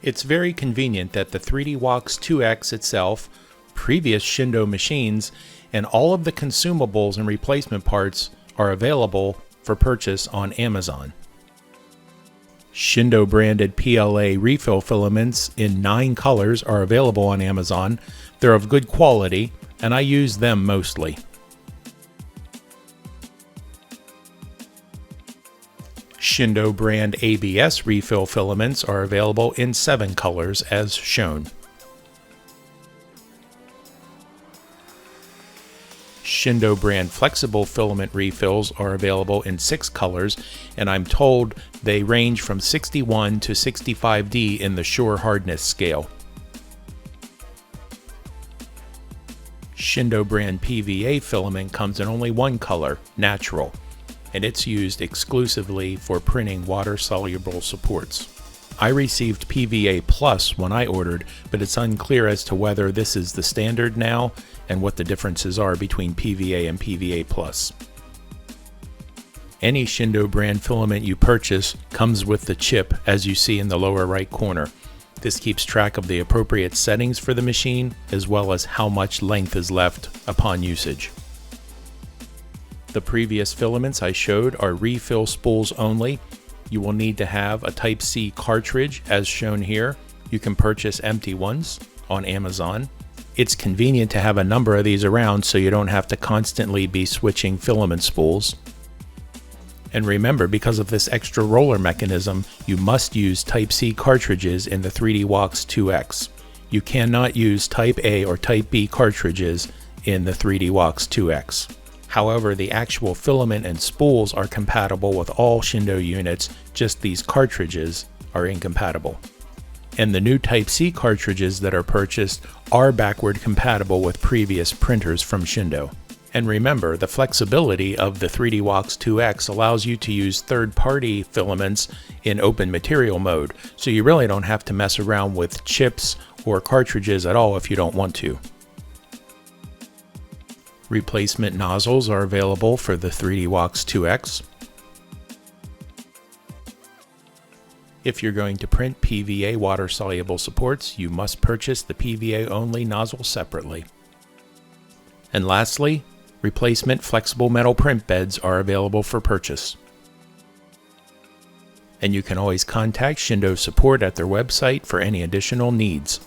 It's very convenient that the 3DWOX 2X itself, previous Sindoh machines, and all of the consumables and replacement parts are available for purchase on Amazon. Sindoh branded PLA refill filaments in 9 colors are available on Amazon. They're of good quality, and I use them mostly. Sindoh brand ABS refill filaments are available in 7 colors as shown. Sindoh brand flexible filament refills are available in 6 colors, and I'm told they range from 61 to 65D in the Sure Hardness scale. Sindoh brand PVA filament comes in only 1 color, natural, and it's used exclusively for printing water-soluble supports. I received PVA Plus when I ordered, but it's unclear as to whether this is the standard now and what the differences are between PVA and PVA Plus. Any Sindoh brand filament you purchase comes with the chip as you see in the lower right corner. This keeps track of the appropriate settings for the machine as well as how much length is left upon usage. The previous filaments I showed are refill spools only. You will need to have a Type-C cartridge as shown here. You can purchase empty ones on Amazon. It's convenient to have a number of these around so you don't have to constantly be switching filament spools. And remember, because of this extra roller mechanism, you must use Type-C cartridges in the 3DWOX 2X. You cannot use Type A or Type B cartridges in the 3DWOX 2X. However, the actual filament and spools are compatible with all Sindoh units, just these cartridges are incompatible. And the new Type-C cartridges that are purchased are backward compatible with previous printers from Sindoh. And remember, the flexibility of the 3DWOX 2X allows you to use third-party filaments in open material mode, so you really don't have to mess around with chips or cartridges at all if you don't want to. Replacement nozzles are available for the 3DWOX 2X. If you're going to print PVA water-soluble supports, you must purchase the PVA-only nozzle separately. And lastly, replacement flexible metal print beds are available for purchase. And you can always contact Sindoh support at their website for any additional needs.